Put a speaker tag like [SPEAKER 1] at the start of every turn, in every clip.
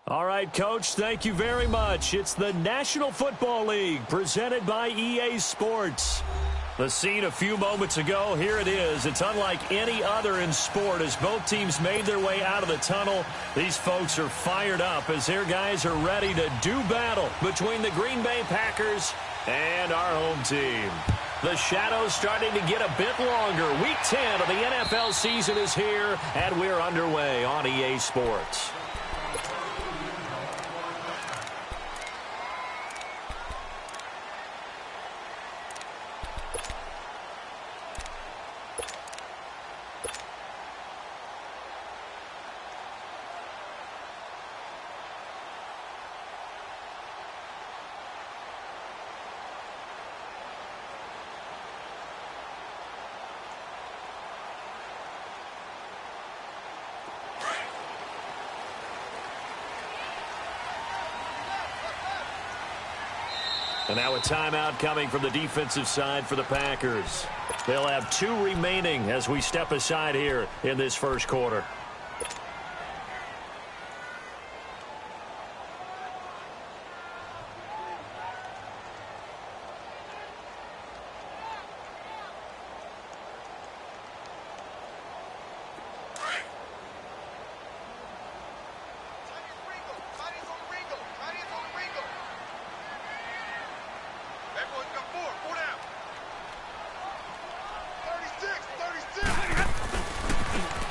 [SPEAKER 1] All right, Coach, thank you very much. It's the National Football League presented by EA Sports. The scene a few moments ago, here it is. It's unlike any other in sport as both teams made their way out of the tunnel. These folks are fired up as their guys are ready to do battle between the Green Bay Packers and our home team. The shadow's starting to get a bit longer. Week 10 of the NFL season is here, and we're underway on EA Sports. And now a timeout coming from the defensive side for the Packers. They'll have 2 remaining as we step aside here in this first quarter.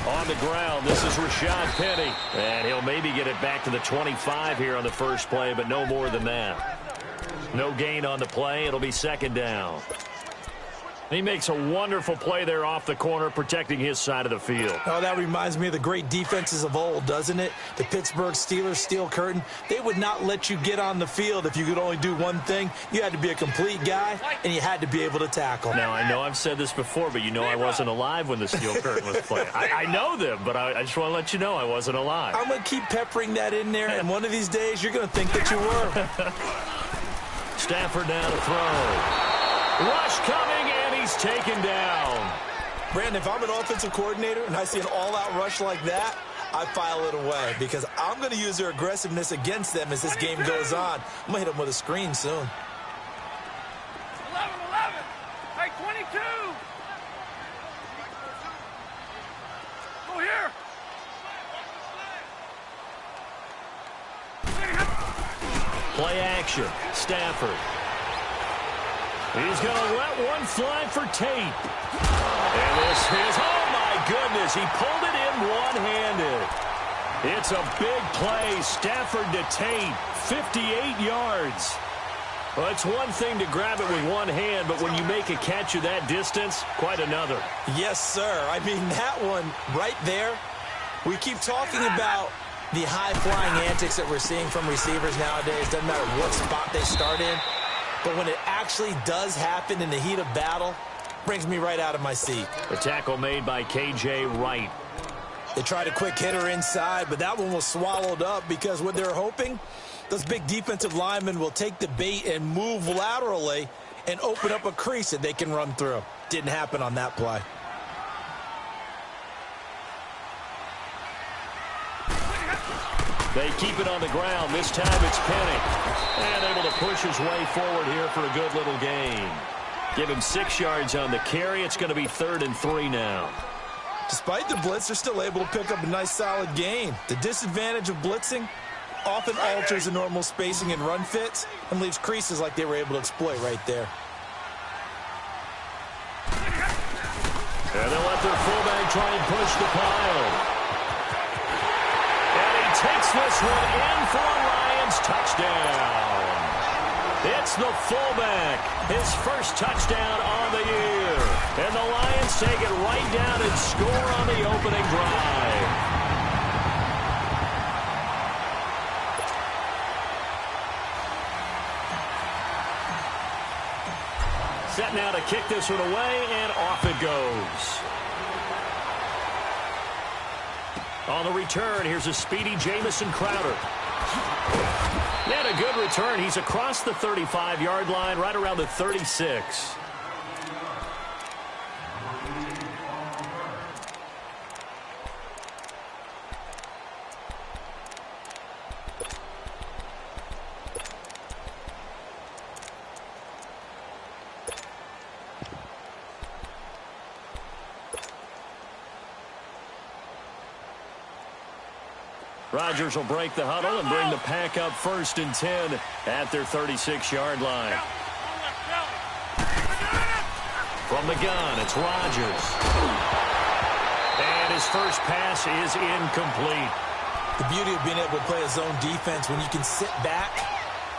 [SPEAKER 1] On the ground, this is Rashad Penny. And he'll maybe get it back to the 25 here on the first play, but no more than that. No gain on the play. It'll be second down. He makes a wonderful play there off the corner, protecting his side of the field.
[SPEAKER 2] Oh, that reminds me of the great defenses of old, doesn't it? The Pittsburgh Steelers, steel curtain. They would not let you get on the field if you could only do one thing. You had to be a complete guy, and you had to be able to tackle.
[SPEAKER 1] Now, I know I've said this before, but you know I wasn't alive when the steel curtain was playing. I know them, but I just want to let you know I wasn't alive.
[SPEAKER 2] I'm going to keep peppering that in there, and one of these days you're going to think that you were.
[SPEAKER 1] Stafford now to throw. Rush coming, and he's taken down.
[SPEAKER 2] Brandon, if I'm an offensive coordinator and I see an all-out rush like that, I file it away because I'm going to use their aggressiveness against them as this game goes on. I'm going to hit them with a screen soon.
[SPEAKER 3] 11, hey, 22. Go here.
[SPEAKER 1] Play action. Stafford. He's going to let one fly for Tate. And this is, oh my goodness, he pulled it in one-handed. It's a big play. Stafford to Tate, 58 yards. Well, it's one thing to grab it with one hand, but when you make a catch of that distance, quite another.
[SPEAKER 2] Yes, sir. I mean, that one right there, we keep talking about the high-flying antics that we're seeing from receivers nowadays. Doesn't matter what spot they start in. But when it actually does happen in the heat of battle, brings me right out of my seat.
[SPEAKER 1] The tackle made by K.J. Wright.
[SPEAKER 2] They tried a quick hitter inside, but that one was swallowed up because what they're hoping, those big defensive linemen will take the bait and move laterally and open up a crease that they can run through. Didn't happen on that play.
[SPEAKER 1] They keep it on the ground. This time it's Penny. And able to push his way forward here for a good little gain. Give him 6 yards on the carry. It's going to be 3rd and 3 now.
[SPEAKER 2] Despite the blitz, they're still able to pick up a nice solid gain. The disadvantage of blitzing often alters the normal spacing and run fits and leaves creases like they were able to exploit right there.
[SPEAKER 1] And they'll let their fullback try and push the pile. Takes this one in for a Lions touchdown. It's the fullback, his first touchdown on the year. And the Lions take it right down and score on the opening drive. Set now to kick this one away, and off it goes. On the return, here's a speedy Jamison Crowder. And a good return. He's across the 35-yard line, right around the 36. Rodgers will break the huddle and bring the pack up 1st and 10 at their 36-yard line. From the gun, it's Rodgers. And his first pass is incomplete.
[SPEAKER 2] The beauty of being able to play a zone defense when you can sit back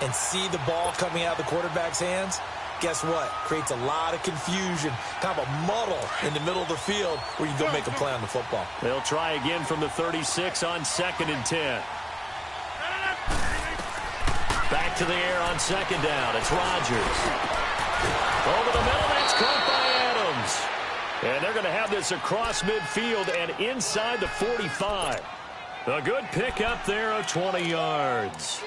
[SPEAKER 2] and see the ball coming out of the quarterback's hands, guess what? Creates a lot of confusion, kind of a muddle in the middle of the field where you go make a play on the football.
[SPEAKER 1] They'll try again from the 36 on 2nd and 10. Back to the air on 2nd down. It's Rodgers. Over the middle, that's caught by Adams. And they're going to have this across midfield and inside the 45. A good pickup there of 20 yards.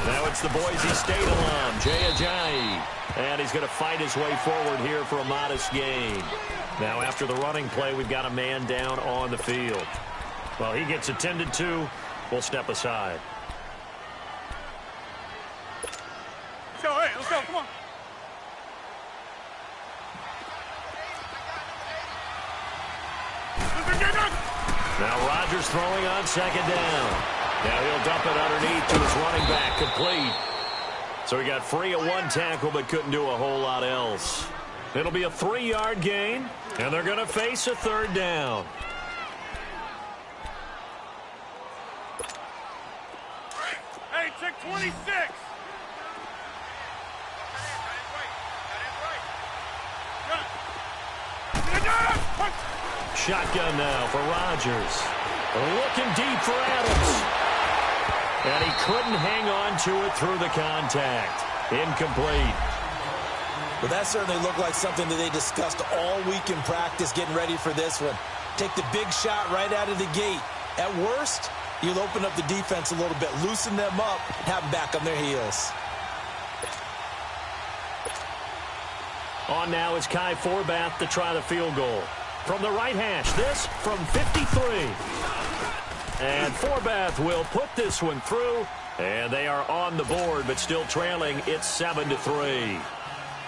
[SPEAKER 1] Now it's the Boise State alum, Jay Ajayi. And he's going to fight his way forward here for a modest gain. Now after the running play, we've got a man down on the field. Well, he gets attended to. We'll step aside.
[SPEAKER 3] So, hey, let's go, come on.
[SPEAKER 1] Now Rodgers throwing on 2nd down. Now he'll dump it underneath to his running back, complete. So he got free of one tackle but couldn't do a whole lot else. It'll be a 3-yard gain, and they're going to face a 3rd down.
[SPEAKER 3] Hey, check 26.
[SPEAKER 1] Shotgun now for Rodgers. Looking deep for Adams. And he couldn't hang on to it through the contact. Incomplete.
[SPEAKER 2] But that certainly looked like something that they discussed all week in practice getting ready for this one. Take the big shot right out of the gate. At worst, you'll open up the defense a little bit, loosen them up, have them back on their heels.
[SPEAKER 1] On now is Kai Forbath to try the field goal. From the right hash, this from 53. And Forbath will put this one through, and they are on the board, but still trailing. It's 7-3.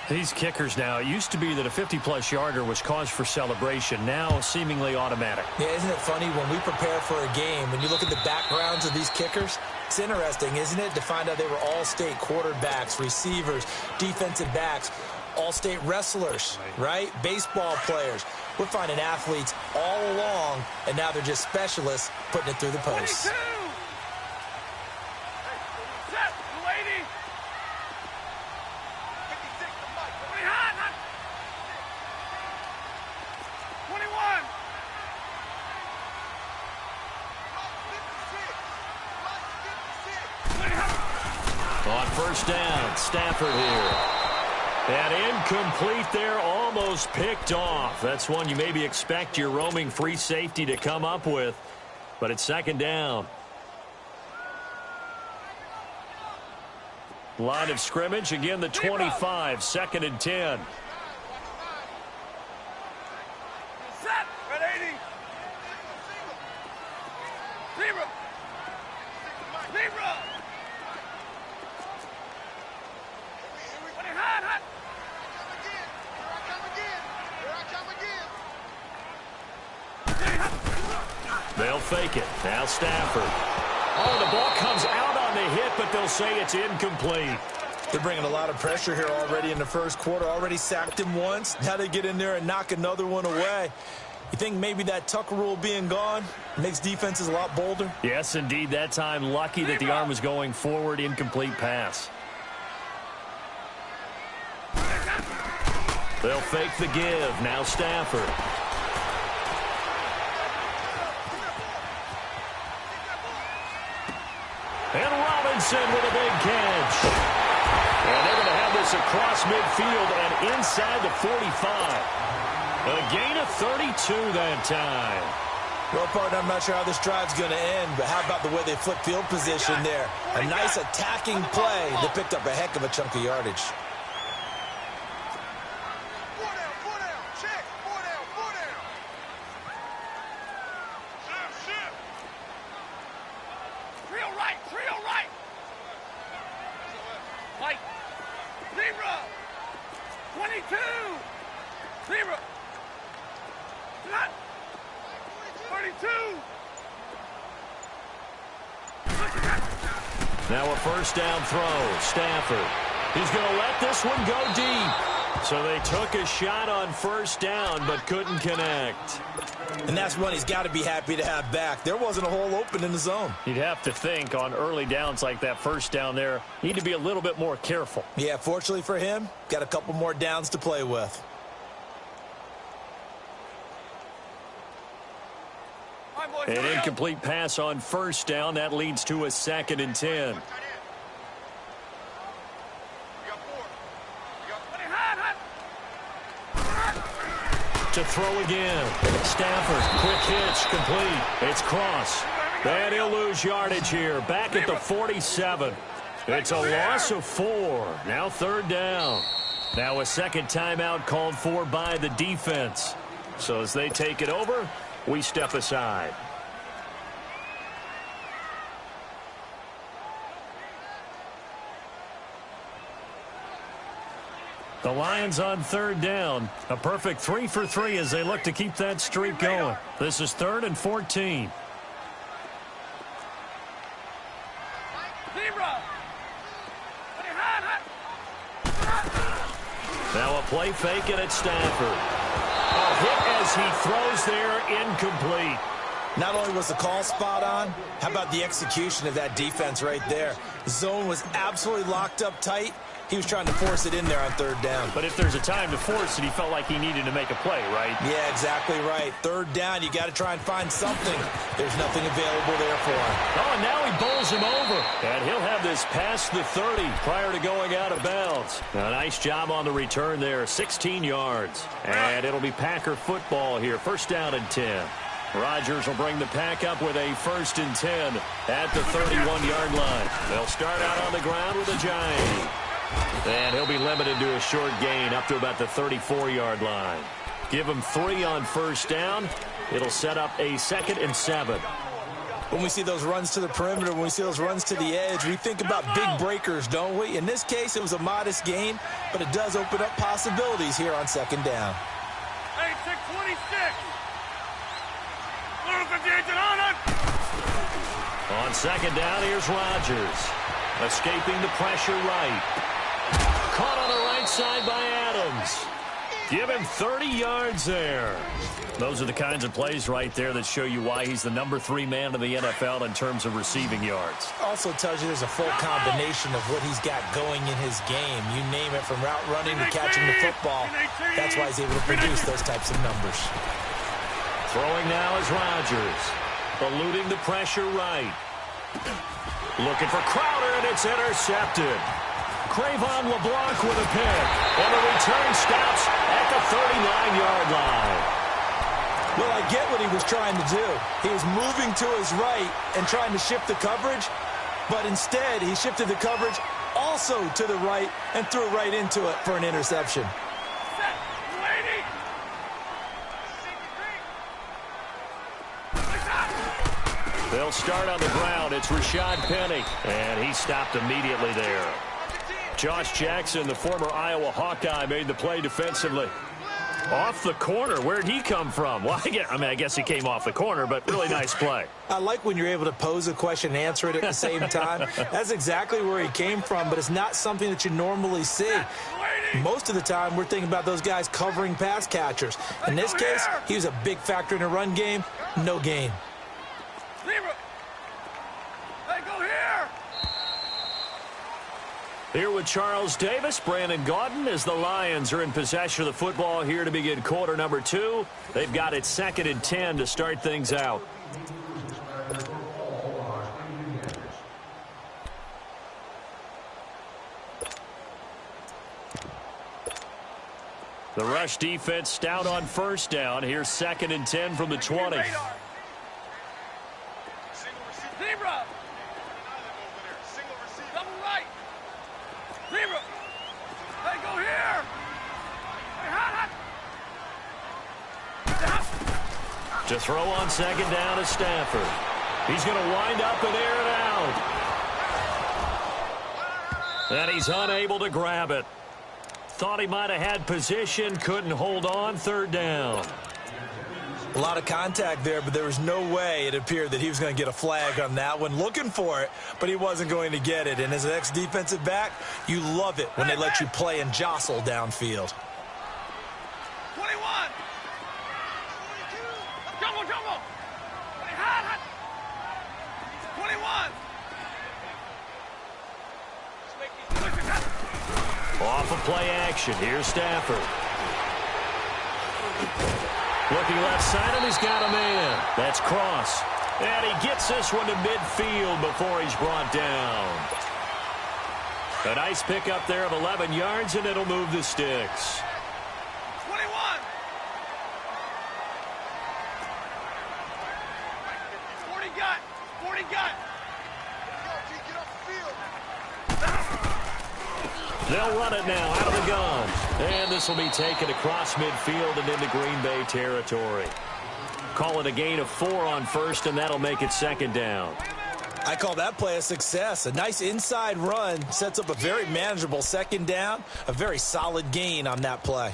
[SPEAKER 1] These kickers now, it used to be that a 50-plus yarder was cause for celebration, now seemingly automatic.
[SPEAKER 2] Yeah, isn't it funny when we prepare for a game, when you look at the backgrounds of these kickers, it's interesting, isn't it, to find out they were all-state quarterbacks, receivers, defensive backs, all-state wrestlers, right? Baseball players. We're finding athletes all along, and now they're just specialists putting it through the posts.
[SPEAKER 3] 22. Set, lady. 21.
[SPEAKER 1] On 1st down, Stafford here. And incomplete there, almost picked off. That's one you maybe expect your roaming free safety to come up with. But it's 2nd down. Line of scrimmage, again the 25, 2nd and 10.
[SPEAKER 3] Set, red 80. Zero. Zero. Hot.
[SPEAKER 1] They'll fake it. Now Stafford. Oh, the ball comes out on the hit, but they'll say it's incomplete.
[SPEAKER 2] They're bringing a lot of pressure here already in the first quarter. Already sacked him once. Now they get in there and knock another one away. You think maybe that Tucker rule being gone makes defenses a lot bolder?
[SPEAKER 1] Yes, indeed. That time, lucky that the arm was going forward. Incomplete pass. They'll fake the give. Now Stafford. And Robinson with a big catch. And they're going to have this across midfield and inside the 45. A gain of 32 that time.
[SPEAKER 2] Well, partner, I'm not sure how this drive's going to end, but how about the way they flip field position there? A nice attacking play that picked up a heck of a chunk of yardage.
[SPEAKER 3] Fight. Zebra. 22. Zebra. Not. 32.
[SPEAKER 1] Now a first down throw. Stafford. He's going to let this one go deep. So they took a shot on first down but couldn't connect.
[SPEAKER 2] And that's one he's got to be happy to have back. There wasn't a hole open in the zone.
[SPEAKER 1] You'd have to think on early downs like that first down there, need to be a little bit more careful.
[SPEAKER 2] Yeah, fortunately for him, got a couple more downs to play with.
[SPEAKER 1] An incomplete pass on first down. That leads to a 2nd and 10. To throw again. Stafford, quick hitch, complete. It's Cross. And he'll lose yardage here. Back at the 47. It's a loss of 4. Now 3rd down. Now a second timeout called for by the defense. So as they take it over, we step aside. The Lions on 3rd down. A perfect 3 for 3 as they look to keep that streak going. This is 3rd and 14. Now a play fake and it's Stafford. A hit as he throws there, incomplete.
[SPEAKER 2] Not only was the call spot on, how about the execution of that defense right there? The zone was absolutely locked up tight. He was trying to force it in there on 3rd down.
[SPEAKER 1] But if there's a time to force it, he felt like he needed to make a play, right?
[SPEAKER 2] Yeah, exactly right. 3rd down, you got to try and find something. There's nothing available there for him.
[SPEAKER 1] Oh, and now he bowls him over. And he'll have this past the 30 prior to going out of bounds. A nice job on the return there, 16 yards. And it'll be Packer football here, 1st down and 10. Rodgers will bring the pack up with a 1st and 10 at the 31-yard line. They'll start out on the ground with a giant. And he'll be limited to a short gain up to about the 34-yard line. Give him 3 on 1st down. It'll set up a 2nd and 7.
[SPEAKER 2] When we see those runs to the perimeter, when we see those runs to the edge, we think about big breakers, don't we? In this case, it was a modest gain, but it does open up possibilities here on 2nd down.
[SPEAKER 3] Hey, 626.
[SPEAKER 1] On 2nd down, here's Rodgers. Escaping the pressure right. Caught on the right side by Adams. Give him 30 yards there. Those are the kinds of plays right there that show you why he's the number 3 man in the NFL in terms of receiving yards.
[SPEAKER 2] Also tells you there's a full combination of what he's got going in his game. You name it, from route running to catching the football. That's why he's able to produce those types of numbers.
[SPEAKER 1] Throwing now is Rodgers. Eluding the pressure right. Looking for Crowder, and it's intercepted. Crayvon LeBlanc with a pick. And the return stops at the 39-yard line.
[SPEAKER 2] Well, I get what he was trying to do. He was moving to his right and trying to shift the coverage, but instead he shifted the coverage also to the right and threw right into it for an interception.
[SPEAKER 1] They'll start on the ground. It's Rashad Penny, and he stopped immediately there. Josh Jackson, the former Iowa Hawkeye, made the play defensively. Off the corner. Where'd he come from? Well, I guess he came off the corner, but really nice play.
[SPEAKER 2] I like when you're able to pose a question and answer it at the same time. That's exactly where he came from, but it's not something that you normally see. Most of the time, we're thinking about those guys covering pass catchers. In this case, he was a big factor in the run game. No gain.
[SPEAKER 3] Hey, go here!
[SPEAKER 1] Here with Charles Davis, Brandon Gaudin, as the Lions are in possession of the football here to begin quarter number 2. They've got it 2nd and 10 to start things out. The rush defense stout on 1st down. Here's 2nd and 10 from the 20.
[SPEAKER 3] Zebra! Double right! Zebra! Hey, go here! Hey, hot!
[SPEAKER 1] To throw on 2nd down to Stafford. He's going to wind up and air it out. And he's unable to grab it. Thought he might have had position, couldn't hold on, third down.
[SPEAKER 2] A lot of contact there, but there was no way it appeared that he was going to get a flag on that one. Looking for it, but he wasn't going to get it. And as an ex-defensive back, you love it when they let you play and jostle downfield.
[SPEAKER 3] 21. Jumbo, jumbo. Hey, hot, hot. 21.
[SPEAKER 1] Off of play action. Here's Stafford. Looking left side, and he's got a man. That's Cross. And he gets this one to midfield before he's brought down. A nice pickup there of 11 yards, and it'll move the sticks.
[SPEAKER 3] 21. 40 gut. 40 gut. Get off the field.
[SPEAKER 1] They'll run it now out of the gun. And this will be taken across midfield and into Green Bay territory. Call it a gain of 4 on first, and that'll make it second down.
[SPEAKER 2] I call that play a success. A nice inside run sets up a very manageable second down. A very solid gain on that play.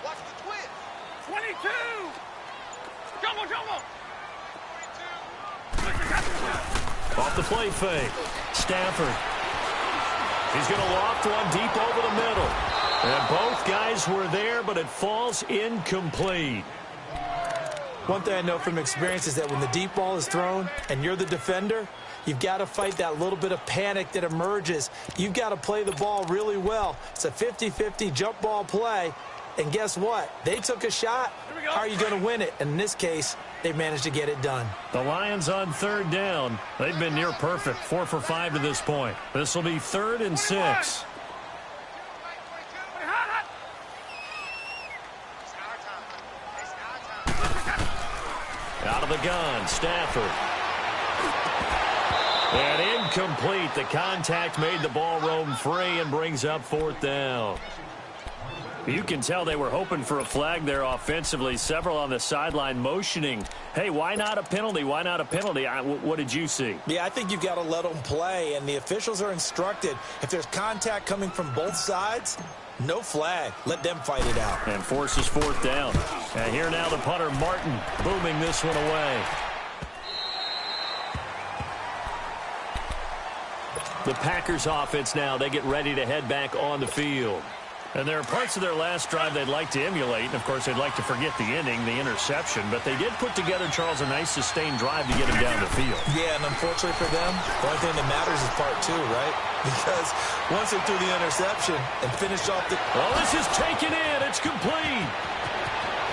[SPEAKER 3] Watch the twist. 22. Jumbo, jumbo. 22.
[SPEAKER 1] Off the play fake. Stafford. He's going to loft one deep over the middle. And both guys were there, but it falls incomplete.
[SPEAKER 2] One thing I know from experience is that when the deep ball is thrown and you're the defender, you've got to fight that little bit of panic that emerges. You've got to play the ball really well. It's a 50-50 jump ball play. And guess what? They took a shot. How are you going to win it? And in this case, they managed to get it done.
[SPEAKER 1] The Lions on third down. They've been near perfect. 4 for 5 to this point. This will be 3rd and 6. Out of the gun, Stafford. And incomplete. The contact made the ball roam free and brings up 4th down. You can tell they were hoping for a flag there offensively. Several on the sideline motioning, hey, why not a penalty? Why not a penalty? What did you see?
[SPEAKER 2] Yeah, I think you've got to let them play, and the officials are instructed. If there's contact coming from both sides, no flag. Let them fight it out.
[SPEAKER 1] And forces 4th down. And here now the punter, Martin, booming this one away. The Packers offense now, they get ready to head back on the field. And there are parts of their last drive they'd like to emulate. And, of course, they'd like to forget the inning, the interception. But they did put together, Charles, a nice sustained drive to get him down the field.
[SPEAKER 2] Yeah, and unfortunately for them, the only thing that matters is part 2, right? Because once they threw the interception and finished off the...
[SPEAKER 1] Oh, this is taken in. It's complete.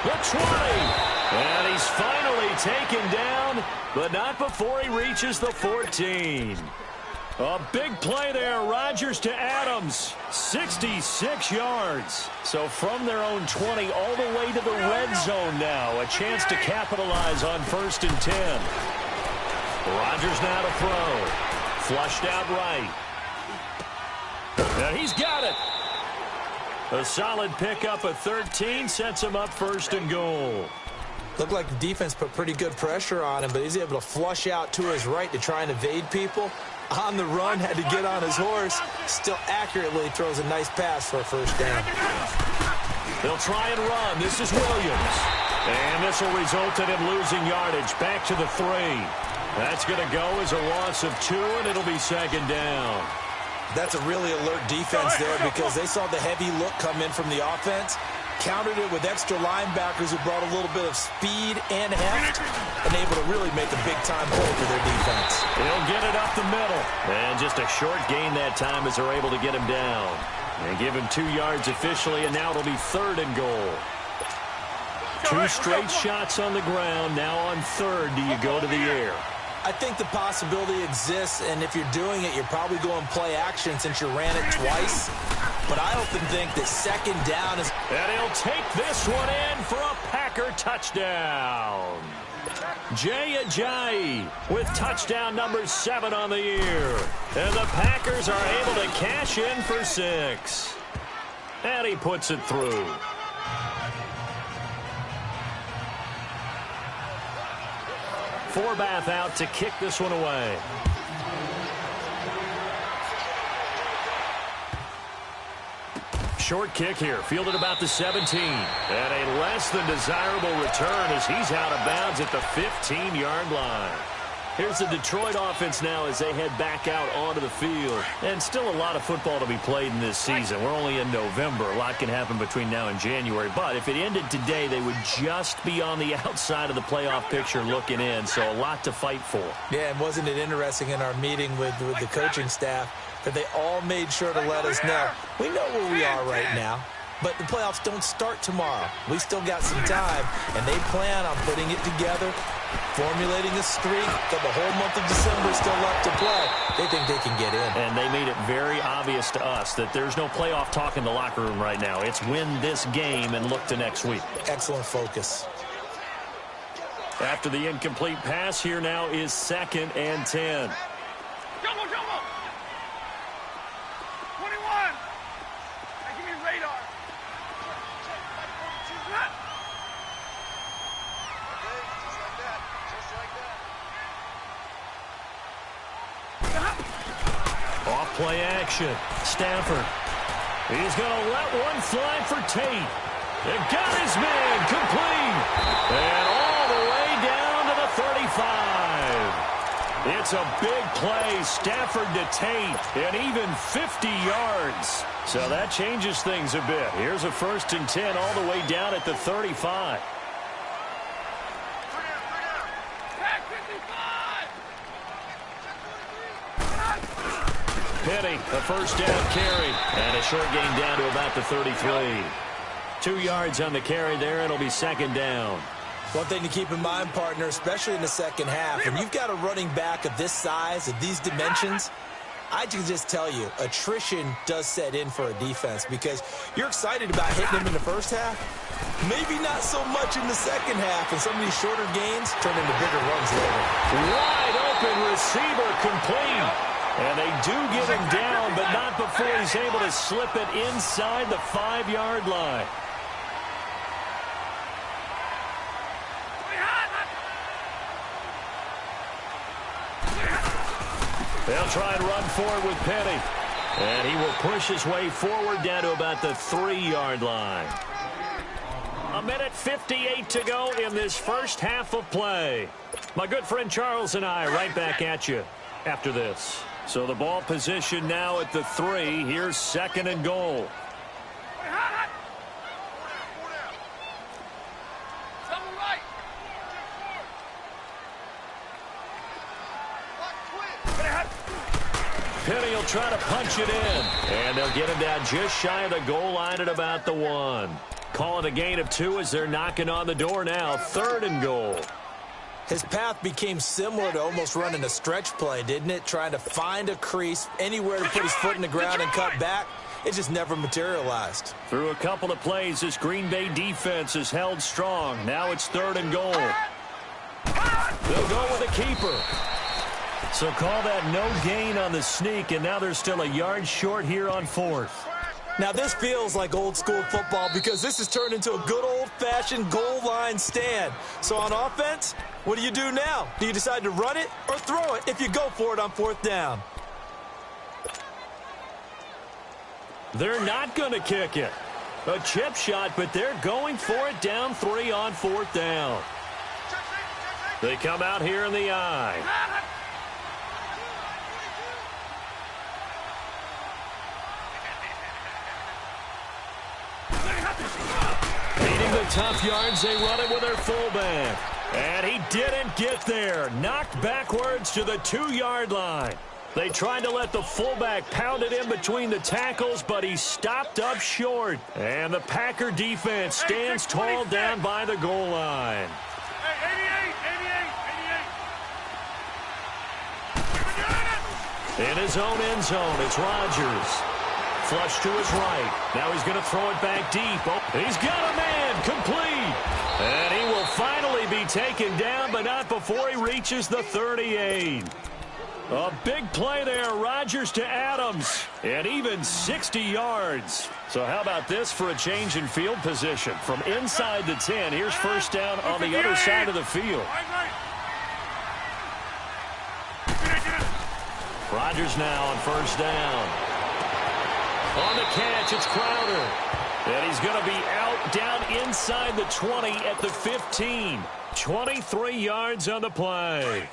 [SPEAKER 1] The 20. And he's finally taken down, but not before he reaches the 14. A big play there, Rodgers to Adams, 66 yards. So from their own 20 all the way to the red zone now, a chance to capitalize on 1st and 10. Rodgers now to throw, flushed out right. And he's got it. A solid pickup at 13 sets him up 1st and goal.
[SPEAKER 2] Looked like the defense put pretty good pressure on him, but he's able to flush out to his right to try and evade people. On the run, had to get on his horse. Still accurately throws a nice pass for a 1st down.
[SPEAKER 1] They'll try and run. This is Williams. And this will result in him losing yardage. Back to the 3. That's going to go as a loss of 2, and it'll be 2nd down.
[SPEAKER 2] That's a really alert defense there because they saw the heavy look come in from the offense. Countered it with extra linebackers who brought a little bit of speed and heft and able to really make a big-time play for their defense.
[SPEAKER 1] He'll get it up the middle. And just a short gain that time as they're able to get him down. And give him 2 yards officially, and now it'll be 3rd and goal. 2 straight shots on the ground. Now on 3rd, do you go to the air?
[SPEAKER 2] I think the possibility exists, and if you're doing it, you're probably going play action since you ran it twice. But I often think that 2nd down is...
[SPEAKER 1] And he'll take this one in for a Packer touchdown. Jay Ajayi with touchdown number 7 on the year. And the Packers are able to cash in for 6. And he puts it through. Forbath out to kick this one away. Short kick here, fielded about the 17. And a less than desirable return as he's out of bounds at the 15-yard line. Here's the Detroit offense now as they head back out onto the field. And still a lot of football to be played in this season. We're only in November. A lot can happen between now and January. But if it ended today, they would just be on the outside of the playoff picture looking in. So a lot to fight for.
[SPEAKER 2] Yeah, and wasn't it interesting in our meeting with the coaching staff that they all made sure to let us know, we know where we are right now, but the playoffs don't start tomorrow. We still got some time, and they plan on putting it together, formulating a streak, that the whole month of December is still left to play. They think they can get in.
[SPEAKER 1] And they made it very obvious to us that there's no playoff talk in the locker room right now. It's win this game and look to next week.
[SPEAKER 2] Excellent focus.
[SPEAKER 1] After the incomplete pass, here now is 2nd and 10.
[SPEAKER 3] Jumbo, jumbo! 21! Hey, give me radar.
[SPEAKER 1] Off play action. Stafford. He's going to let one fly for Tate. And got his man complete. And all the way down to the 35. It's a big play. Stafford to Tate. And even 50 yards. So that changes things a bit. Here's a 1st and 10 all the way down at the 35. Penny, a 1st down carry. And a short gain down to about the 33. 2 yards on the carry there. It'll be 2nd down.
[SPEAKER 2] One thing to keep in mind, partner, especially in the second half, when you've got a running back of this size, of these dimensions, I can just tell you, attrition does set in for a defense because you're excited about hitting him in the first half. Maybe not so much in the second half, and some of these shorter gains turn into bigger runs later.
[SPEAKER 1] Wide open receiver complete. And they do get him down, but not before he's able to slip it inside the 5-yard line. They'll try and run forward with Penny. And he will push his way forward down to about the 3-yard line. 1:58 to go in this first half of play. My good friend Charles and I right back at you after this. So the ball position now at the 3. Here's 2nd and goal. Penny will try to punch it in. And they'll get him down just shy of the goal line at about the 1. Calling a gain of 2 as they're knocking on the door now. 3rd and goal.
[SPEAKER 2] His path became similar to almost running a stretch play, didn't it? Trying to find a crease, anywhere to put his foot in the ground and cut back. It just never materialized.
[SPEAKER 1] Through a couple of plays, this Green Bay defense is held strong. Now it's 3rd and goal. They'll go with a keeper. So call that no gain on the sneak, and now they're still a yard short here on 4th.
[SPEAKER 2] Now this feels like old school football because this has turned into a good old-fashioned goal line stand. So on offense, what do you do now? Do you decide to run it or throw it if you go for it on 4th down?
[SPEAKER 1] They're not going to kick it. A chip shot, but they're going for it down 3 on 4th down. They come out here in the eye. Needing the tough yards, they run it with their fullback. And he didn't get there. Knocked backwards to the 2-yard line. They tried to let the fullback pound it in between the tackles, but he stopped up short. And the Packer defense stands tall down by the goal line. In his own end zone, it's Rodgers. Flush to his right. Now he's going to throw it back deep. Oh, he's got a man complete. And he will finally be taken down, but not before he reaches the 38. A big play there, Rodgers to Adams, and even 60 yards. So how about this for a change in field position? From inside the 10, here's first down on the other side of the field. Rodgers now on first down. On the catch, it's Crowder. And he's going to be out down inside the 20 at the 15. 23 yards on the play.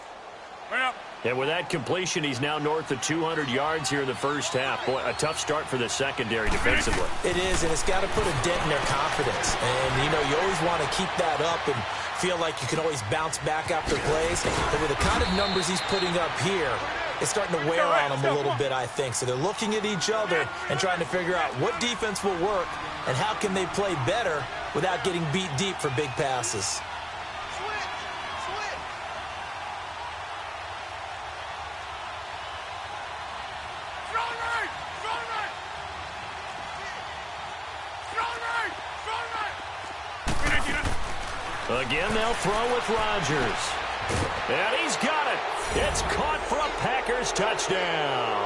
[SPEAKER 1] And with that completion, he's now north of 200 yards here in the first half. Boy, a tough start for the secondary defensively.
[SPEAKER 2] It is, and it's got to put a dent in their confidence. And, you know, you always want to keep that up and feel like you can always bounce back after plays. But with the kind of numbers he's putting up here, it's starting to wear on them a little bit, I think. So they're looking at each other and trying to figure out what defense will work and how can they play better without getting beat deep for big passes.
[SPEAKER 1] Again, they'll throw with Rodgers. And he's got it. It's caught for a Packers touchdown.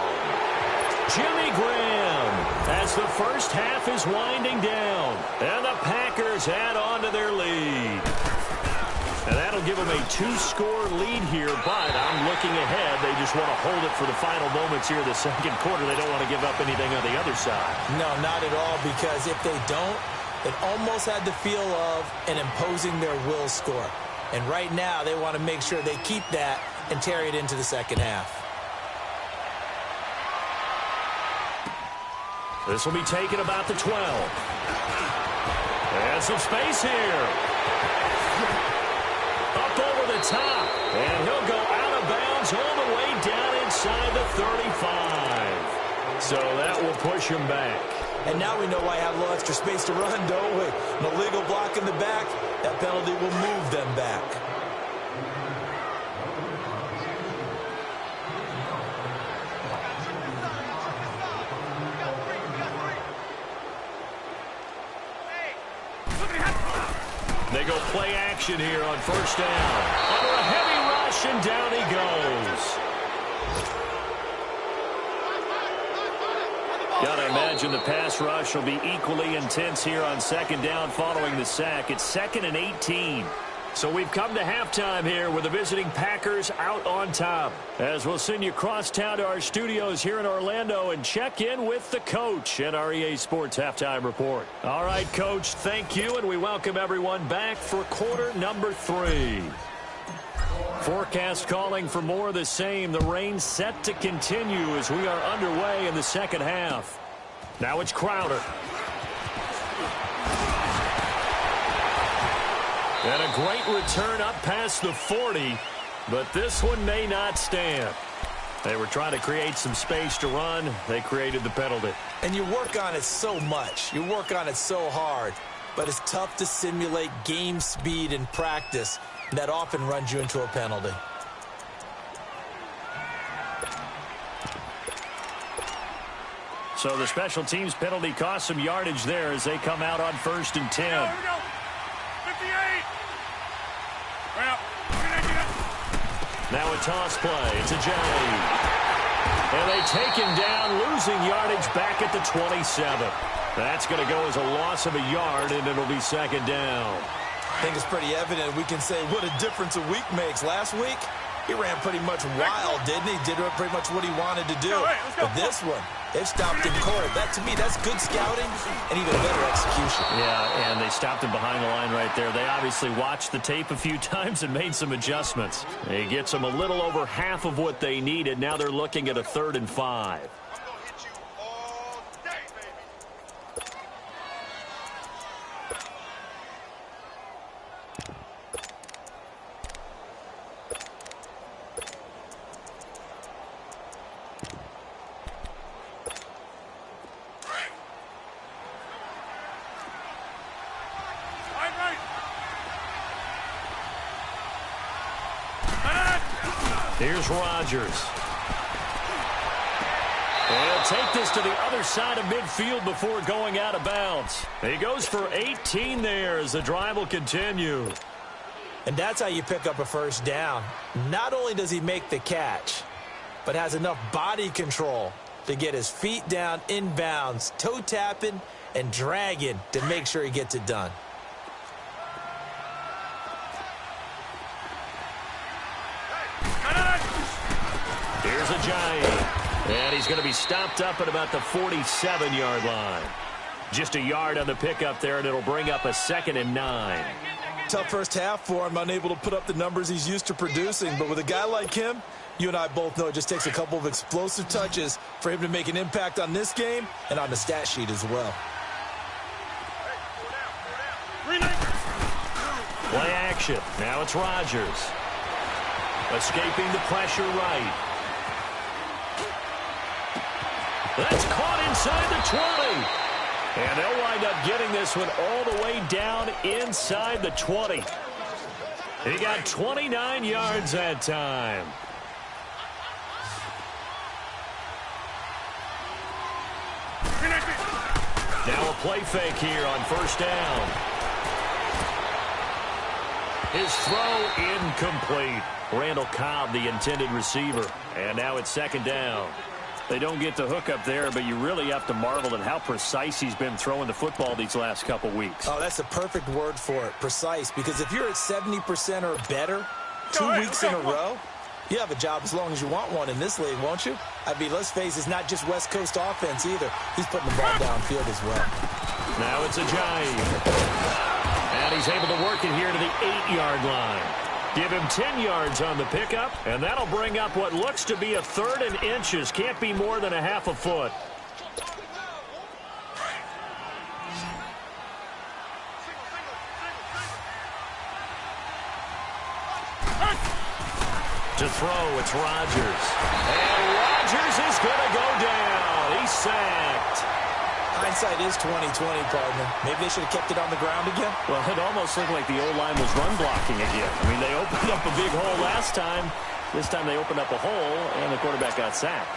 [SPEAKER 1] Jimmy Graham as the first half is winding down. And the Packers add on to their lead. And that'll give them a 2-score lead here, but I'm looking ahead. They just want to hold it for the final moments here in the second quarter. They don't want to give up anything on the other side.
[SPEAKER 2] No, not at all, because if they don't, it almost had the feel of an imposing their will score. And right now, they want to make sure they keep that and carry it into the second half.
[SPEAKER 1] This will be taken about the 12. And some space here. Up over the top. And he'll go out of bounds all the way down inside the 35. So that will push him back.
[SPEAKER 2] And now we know why I have a little extra space to run, don't we? An illegal block in the back. That penalty will move them back.
[SPEAKER 1] They go play action here on first down. Under a heavy rush, and down he goes. Gotta imagine the pass rush will be equally intense here on second down following the sack. It's 2nd and 18. So we've come to halftime here with the visiting Packers out on top. As we'll send you across town to our studios here in Orlando and check in with the coach at our EA Sports Halftime Report. All right, Coach, thank you, and we welcome everyone back for quarter number 3. Forecast calling for more of the same. The rain set to continue as we are underway in the second half. Now it's Crowder. And a great return up past the 40, but this one may not stand. They were trying to create some space to run. They created the penalty.
[SPEAKER 2] And you work on it so much. You work on it so hard. But it's tough to simulate game speed in practice. That often runs you into a penalty.
[SPEAKER 1] So the special teams penalty cost some yardage there as they come out on 1st and 10.
[SPEAKER 3] Here we go. 58. Well,
[SPEAKER 1] Now a toss play. It's a J. And they take him down, losing yardage back at the 27. That's going to go as a loss of a yard, and it'll be 2nd down.
[SPEAKER 2] I think it's pretty evident. We can say what a difference a week makes. Last week, he ran pretty much wild, didn't he? Did pretty much what he wanted to do. But this one, it stopped him cold. That, to me, that's good scouting and even better execution.
[SPEAKER 1] Yeah, and they stopped him behind the line right there. They obviously watched the tape a few times and made some adjustments. He gets them a little over half of what they needed. Now they're looking at a 3rd and 5. Here's Rodgers. And take this to the other side of midfield before going out of bounds. He goes for 18 there as the drive will continue.
[SPEAKER 2] And that's how you pick up a first down. Not only does he make the catch, but has enough body control to get his feet down inbounds, toe tapping and dragging to make sure he gets it done.
[SPEAKER 1] Here's a giant. And he's going to be stopped up at about the 47-yard line. Just a yard on the pickup there, and it'll bring up a 2nd and 9.
[SPEAKER 2] Tough first half for him, unable to put up the numbers he's used to producing. But with a guy like him, you and I both know it just takes a couple of explosive touches for him to make an impact on this game and on the stat sheet as well.
[SPEAKER 1] Play action. Now it's Rodgers. Escaping the pressure right. That's caught inside the 20. And they'll wind up getting this one all the way down inside the 20. He got 29 yards that time. Now a play fake here on first down. His throw incomplete. Randall Cobb, the intended receiver. And now it's 2nd down. They don't get the hook up there, but you really have to marvel at how precise he's been throwing the football these last couple weeks.
[SPEAKER 2] Oh, that's a perfect word for it, precise, because if you're at 70% or better 2 weeks in a row, you have a job as long as you want one in this league, won't you? I mean, let's face it, it's not just West Coast offense either. He's putting the ball downfield as well.
[SPEAKER 1] Now it's a giant. And he's able to work it here to the 8-yard line. Give him 10 yards on the pickup, and that'll bring up what looks to be a 3rd and inches. Can't be more than a half a foot. To throw, it's Rodgers. And Rodgers is going to go down. He's sacked.
[SPEAKER 2] Hindsight is 20/20, partner. Maybe they should have kept it on the ground again.
[SPEAKER 1] Well, it almost looked like the O-line was run blocking again. I mean, they opened up a big hole last time. This time they opened up a hole, and the quarterback got sacked.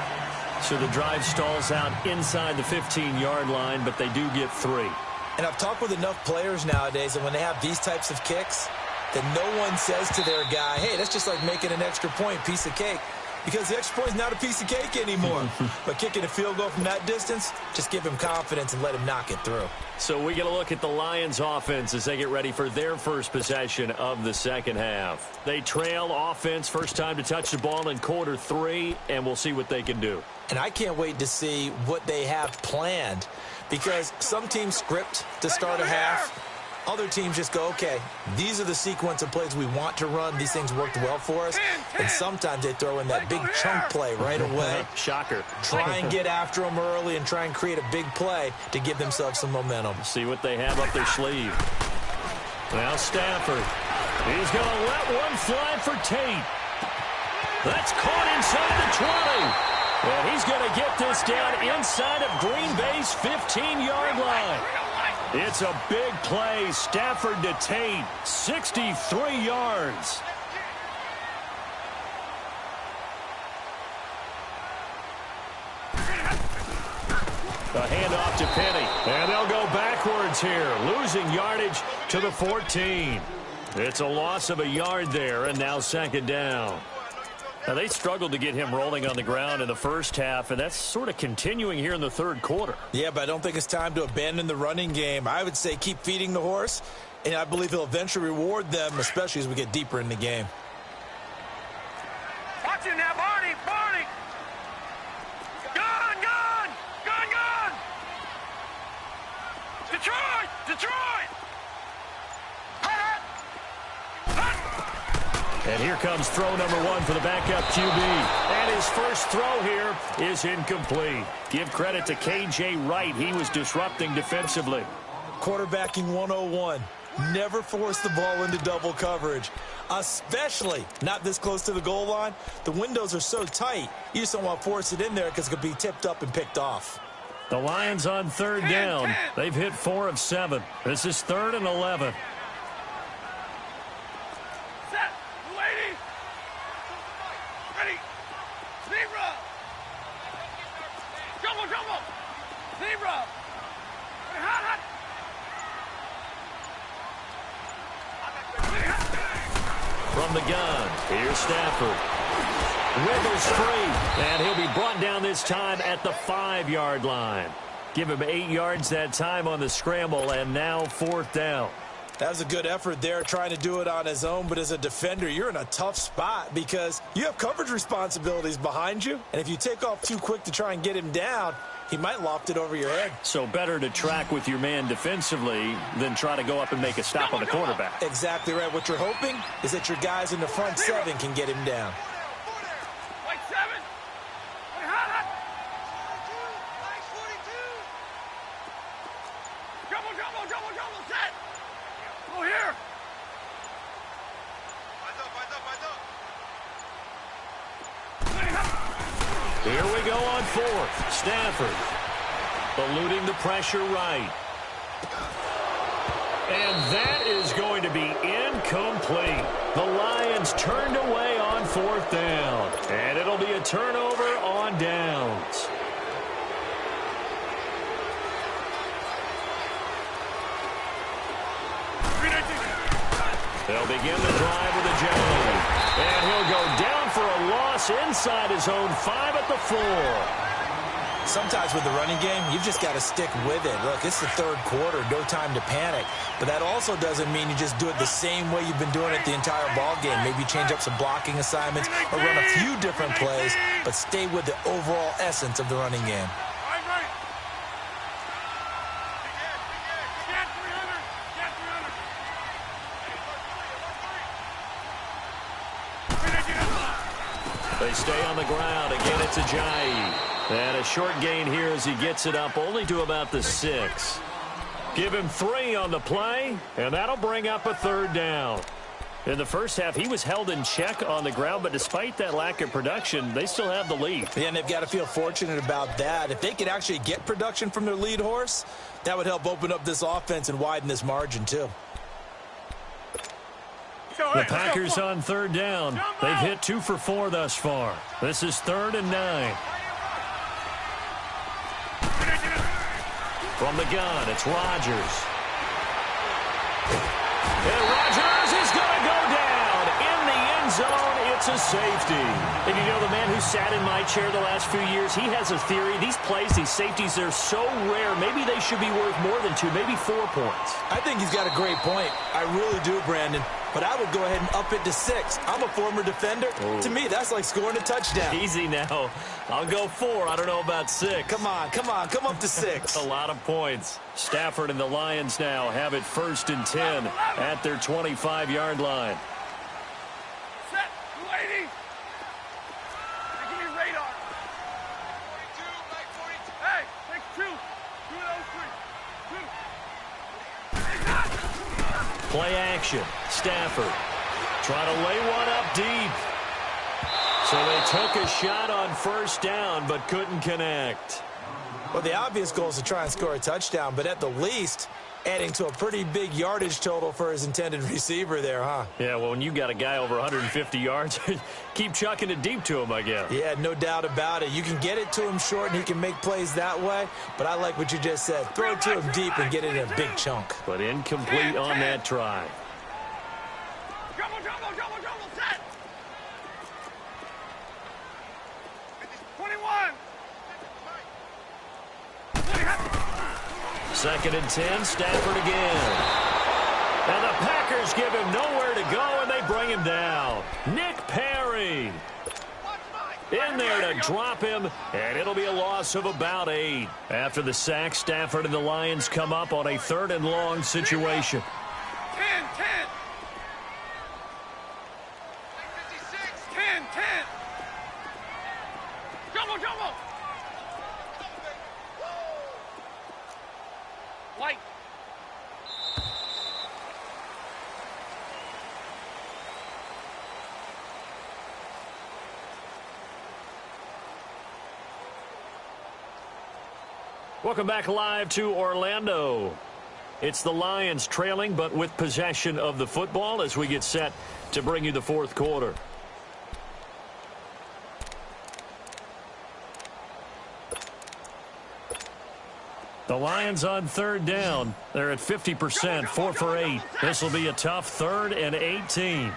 [SPEAKER 1] So the drive stalls out inside the 15-yard line, but they do get 3.
[SPEAKER 2] And I've talked with enough players nowadays, and when they have these types of kicks, that no one says to their guy, hey, that's just like making an extra point, piece of cake. Because the extra point is not a piece of cake anymore. But kicking a field goal from that distance, just give him confidence and let him knock it through.
[SPEAKER 1] So we get a look at the Lions offense as they get ready for their first possession of the second half. They trail offense, first time to touch the ball in quarter 3, and we'll see what they can do.
[SPEAKER 2] And I can't wait to see what they have planned, because some teams script to start a half. Other teams just go, okay, these are the sequence of plays we want to run. These things worked well for us. And sometimes they throw in that big chunk play right away.
[SPEAKER 1] Shocker.
[SPEAKER 2] Try and get after them early and try and create a big play to give themselves some momentum.
[SPEAKER 1] See what they have up their sleeve. Now Stafford. He's going to let one fly for Tate. That's caught inside the 20. And he's going to get this down inside of Green Bay's 15-yard line. It's a big play. Stafford to Tate, 63 yards. A handoff to Penny. And they'll go backwards here, losing yardage to the 14. It's a loss of a yard there, and now 2nd down. Now, they struggled to get him rolling on the ground in the first half, and that's sort of continuing here in the 3rd quarter.
[SPEAKER 2] Yeah, but I don't think it's time to abandon the running game. I would say keep feeding the horse, and I believe he'll eventually reward them, especially as we get deeper in the game.
[SPEAKER 3] Watch it now, Barney! Barney! Gun! Gun! Gun! Gun! Detroit! Detroit!
[SPEAKER 1] And here comes throw number 1 for the backup QB. And his first throw here is incomplete. Give credit to K.J. Wright. He was disrupting defensively.
[SPEAKER 2] Quarterbacking 101. Never force the ball into double coverage, especially not this close to the goal line. The windows are so tight, you just don't want to force it in there because it could be tipped up and picked off.
[SPEAKER 1] The Lions on 3rd down. They've hit 4 of 7. This is 3rd and 11. From the gun, here's Stafford. Wiggles free, and he'll be brought down this time at the 5-yard line. Give him 8 yards that time on the scramble, and now 4th down.
[SPEAKER 2] That was a good effort there, trying to do it on his own, but as a defender, you're in a tough spot because you have coverage responsibilities behind you, and if you take off too quick to try and get him down, he might loft it over your head.
[SPEAKER 1] So better to track with your man defensively than try to go up and make a stop on the quarterback.
[SPEAKER 2] Exactly right. What you're hoping is that your guys in the front 7 can get him down.
[SPEAKER 1] Here we go on 4th. Stafford eluding the pressure right. And that is going to be incomplete. The Lions turned away on 4th down. And it'll be a turnover on downs. They'll begin the drive with a jab. And he'll go down for a loss inside his own 5 at the 4.
[SPEAKER 2] Sometimes with the running game, you've just got to stick with it. Look, it's the 3rd quarter, no time to panic. But that also doesn't mean you just do it the same way you've been doing it the entire ball game. Maybe change up some blocking assignments or run a few different plays, but stay with the overall essence of the running game.
[SPEAKER 1] They stay on the ground. Again, it's Ajayi. And a short gain here as he gets it up only to about the 6. Give him 3 on the play, and that'll bring up a 3rd down. In the first half, he was held in check on the ground, but despite that lack of production, they still have the lead.
[SPEAKER 2] Yeah, and they've got to feel fortunate about that. If they could actually get production from their lead horse, that would help open up this offense and widen this margin, too.
[SPEAKER 1] The Packers on 3rd down. They've hit 2 for 4 thus far. This is 3rd and 9. From the gun, it's Rodgers. And Rodgers is going to go down in the end zone. It's a safety. And you know, the man who sat in my chair the last few years, he has a theory. These plays, these safeties, they're so rare. Maybe they should be worth more than 2, maybe 4 points.
[SPEAKER 2] I think he's got a great point. I really do, Brandon. But I would go ahead and up it to 6. I'm a former defender.
[SPEAKER 1] Oh.
[SPEAKER 2] To me, that's like scoring a touchdown.
[SPEAKER 1] Easy now. I'll go 4. I don't know about 6.
[SPEAKER 2] Come on. Come up to 6.
[SPEAKER 1] A lot of points. Stafford and the Lions now have it 1st and 10 at their 25-yard line.
[SPEAKER 3] Set, 280. Give me radar. 42, like 42. Hey, take 2. 2 of those 3. 2.
[SPEAKER 1] Play action. Stafford trying to lay one up deep. So they took a shot on 1st down but couldn't connect.
[SPEAKER 2] Well, the obvious goal is to try and score a touchdown, but at the least, adding to a pretty big yardage total for his intended receiver there, huh?
[SPEAKER 1] Yeah, well, when you got a guy over 150 yards, keep chucking it deep to him, I guess.
[SPEAKER 2] Yeah, no doubt about it. You can get it to him short and he can make plays that way, but I like what you just said. Throw it to him deep and get it in a big chunk.
[SPEAKER 1] But incomplete on that try.
[SPEAKER 3] Double, set. 21.
[SPEAKER 1] 2nd and 10, Stafford again. And the Packers give him nowhere to go, and they bring him down. Nick Perry in there to drop him, and it'll be a loss of about 8. After the sack, Stafford and the Lions come up on a 3rd and long situation.
[SPEAKER 3] 10. 10. Jumbo. White.
[SPEAKER 1] Welcome back live to Orlando. It's the Lions trailing, but with possession of the football as we get set to bring you the 4th quarter. The Lions on 3rd down. They're at 50%, 4 for 8. This will be a tough 3rd and 18.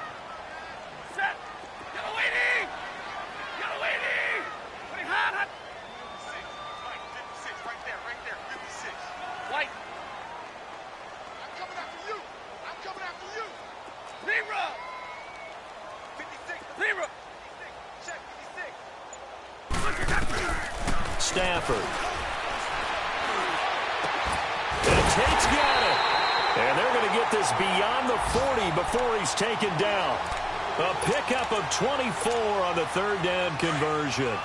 [SPEAKER 1] Stafford. And Tate's got it. And they're going to get this beyond the 40 before he's taken down. A pickup of 24 on the third down conversion.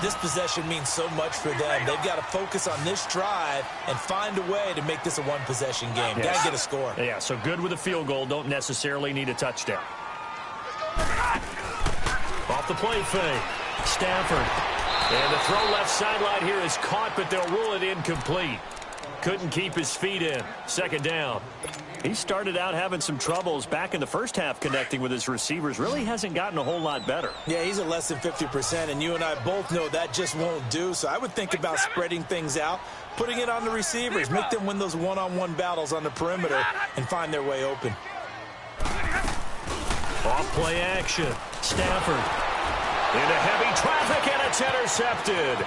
[SPEAKER 2] This possession means so much for them. They've got to focus on this drive and find a way to make this a one-possession game.
[SPEAKER 1] Yes.
[SPEAKER 2] Got to get a score.
[SPEAKER 1] Yeah, so good with a field goal. Don't necessarily need a touchdown. Off the play fake. Stafford. And the throw left sideline here is caught, but they'll rule it incomplete. Couldn't keep his feet in. Second down. He started out having some troubles back in the first half connecting with his receivers. Really hasn't gotten a whole lot better.
[SPEAKER 2] Yeah, he's at less than 50%, and you and I both know that just won't do. So I would think about spreading things out, putting it on the receivers, make them win those one-on-one battles on the perimeter, and find their way open.
[SPEAKER 1] Off play action. Stafford. Into heavy traffic, and it's intercepted.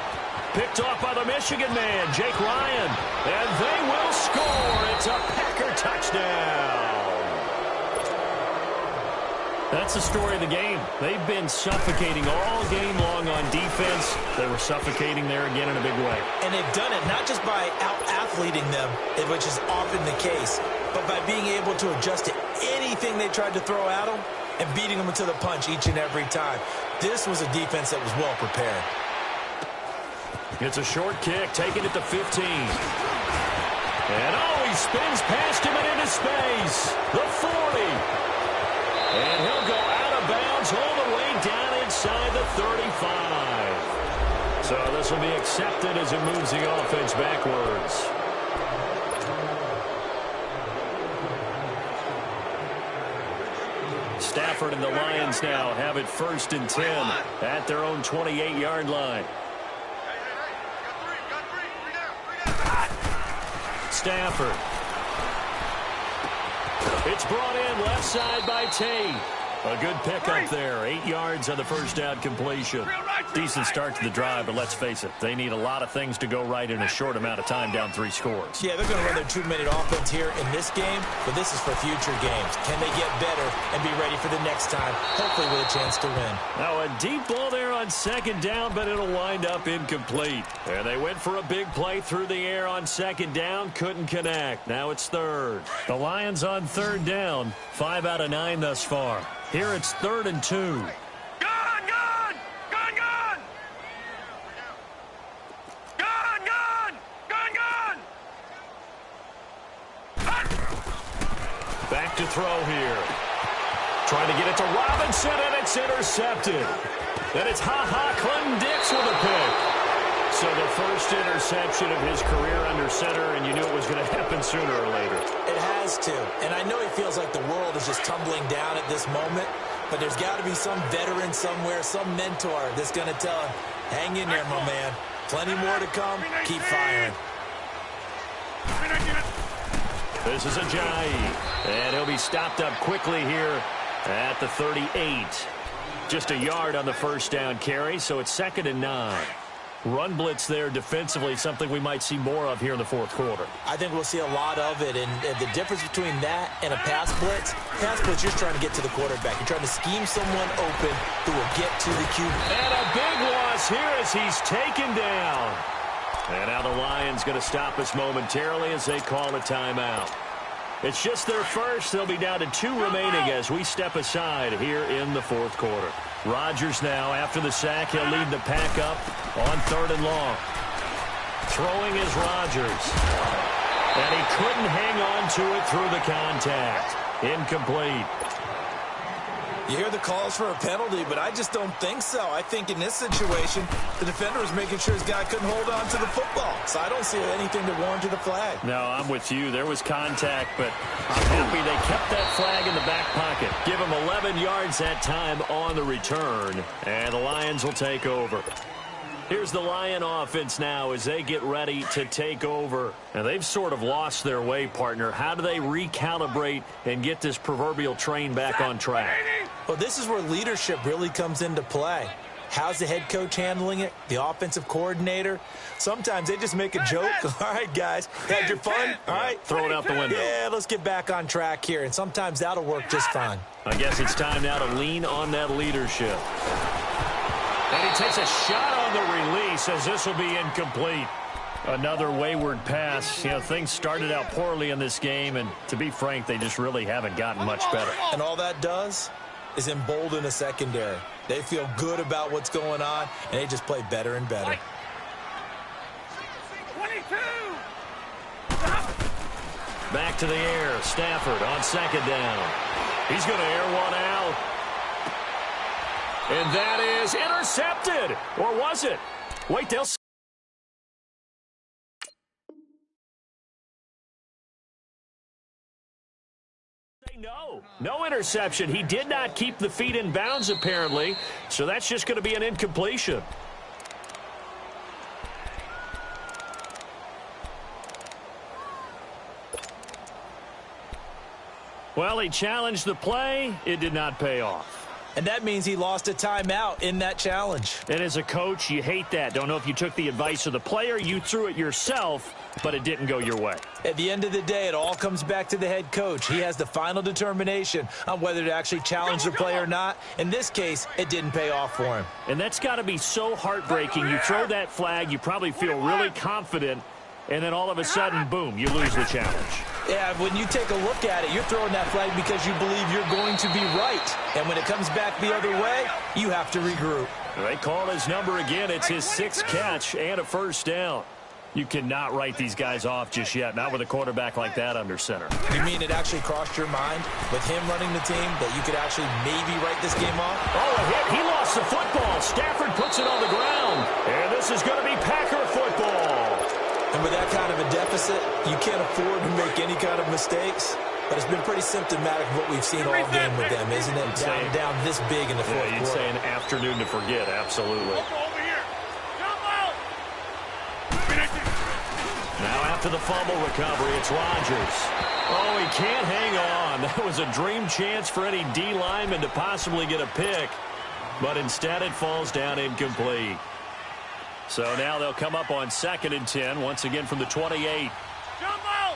[SPEAKER 1] Picked off by the Michigan man, Jake Ryan. And they will score. It's a Packer touchdown. That's the story of the game. They've been suffocating all game long on defense. They were suffocating there again in a big way.
[SPEAKER 2] And they've done it not just by out-athleting them, which is often the case, but by being able to adjust to anything they tried to throw at them and beating them to the punch each and every time. This was a defense that was well prepared.
[SPEAKER 1] It's a short kick, taking it to 15. And, he spins past him and into space. The 40. And he'll go out of bounds all the way down inside the 35. So this will be accepted as it moves the offense backwards. Stafford and the Lions now have it 1st and 10 at their own 28-yard line. Stafford. It's brought in left side by Tate. A good pickup there. 8 yards on the first down completion. Decent start to the drive, but let's face it, they need a lot of things to go right in a short amount of time, down 3 scores.
[SPEAKER 2] Yeah, they're going to run their 2-minute offense here in this game, but this is for future games. Can they get better and be ready for the next time, hopefully with a chance to win?
[SPEAKER 1] Now a deep ball there on second down, but it'll wind up incomplete. And they went for a big play through the air on second down, couldn't connect. Now it's third. The Lions on third down, 5 out of 9 thus far. Here it's 3rd and 2.
[SPEAKER 3] Gun! Gun! Gun! Gun! Gun! Gun! Gun! Gun!
[SPEAKER 1] Back to throw here. Trying to get it to Robinson, and it's intercepted. And it's Clinton-Dix with a pick. So the first interception of his career under center, and you knew it was going to happen sooner or later.
[SPEAKER 2] It has to. And I know he feels like the world is just tumbling down at this moment, but there's got to be some veteran somewhere, some mentor that's going to tell him, hang in there, my man. Plenty more to come. Keep firing.
[SPEAKER 1] This is Ajayi, and he'll be stopped up quickly here at the 38. Just a yard on the first down carry, so it's 2nd and 9. Run blitz there defensively, something we might see more of here in the fourth quarter.
[SPEAKER 2] I think we'll see a lot of it, and the difference between that and a pass blitz, you're just trying to get to the quarterback. You're trying to scheme someone open who will get to the QB.
[SPEAKER 1] And a big loss here as he's taken down. And now the Lions going to stop us momentarily as they call a timeout. It's just their first. They'll be down to 2 remaining as we step aside here in the fourth quarter. Rodgers now, after the sack, he'll lead the pack up on 3rd and long. Throwing is Rodgers. And he couldn't hang on to it through the contact. Incomplete.
[SPEAKER 2] You hear the calls for a penalty, but I just don't think so. I think in this situation, the defender was making sure his guy couldn't hold on to the football. So I don't see anything to warrant the flag.
[SPEAKER 1] No, I'm with you. There was contact, but I'm happy they kept that flag in the back pocket. Give him 11 yards that time on the return, and the Lions will take over. Here's the Lion offense now as they get ready to take over. And they've sort of lost their way, partner. How do they recalibrate and get this proverbial train back on track?
[SPEAKER 2] Well, this is where leadership really comes into play. How's the head coach handling it? The offensive coordinator? Sometimes they just make a joke. All right, guys, had your fun? All right.
[SPEAKER 1] Throw it out the window.
[SPEAKER 2] Yeah, let's get back on track here. And sometimes that'll work just fine.
[SPEAKER 1] I guess it's time now to lean on that leadership. And he takes a shot on the release, as this will be incomplete. Another wayward pass. You know, things started out poorly in this game, and to be frank, they just really haven't gotten much better.
[SPEAKER 2] And all that does is embolden a secondary. They feel good about what's going on, and they just play better and better.
[SPEAKER 3] 22!
[SPEAKER 1] Back to the air. Stafford on second down. He's going to air one out. And that is intercepted. Or was it? Wait, they'll say no. No interception. He did not keep the feet in bounds, apparently. So that's just going to be an incompletion. Well, he challenged the play. It did not pay off.
[SPEAKER 2] And that means he lost a timeout in that challenge.
[SPEAKER 1] And as a coach, you hate that. Don't know if you took the advice of the player, you threw it yourself, but it didn't go your way.
[SPEAKER 2] At the end of the day, it all comes back to the head coach. He has the final determination on whether to actually challenge the play or not. In this case, it didn't pay off for him.
[SPEAKER 1] And that's got to be so heartbreaking. You throw that flag, you probably feel really confident, and then all of a sudden, boom, you lose the challenge.
[SPEAKER 2] Yeah, when you take a look at it, you're throwing that flag because you believe you're going to be right. And when it comes back the other way, you have to regroup.
[SPEAKER 1] They call his number again. It's his 6th catch and a first down. You cannot write these guys off just yet, not with a quarterback like that under center.
[SPEAKER 2] You mean it actually crossed your mind with him running the team that you could actually maybe write this game off?
[SPEAKER 1] Oh, a hit. He lost the football. Stafford puts it on the ground. And this is going to be Packer football.
[SPEAKER 2] And with that kind of a deficit, you can't afford to make any kind of mistakes. But it's been pretty symptomatic of what we've seen all game with them, isn't it? Down this big in the fourth quarter.
[SPEAKER 1] You'd say an afternoon to forget, absolutely.
[SPEAKER 3] Over here. Jump out.
[SPEAKER 1] Now after the fumble recovery, it's Rodgers. Oh, he can't hang on. That was a dream chance for any D lineman to possibly get a pick. But instead it falls down incomplete. So now they'll come up on 2nd and 10, once again from the 28.
[SPEAKER 3] Jump out.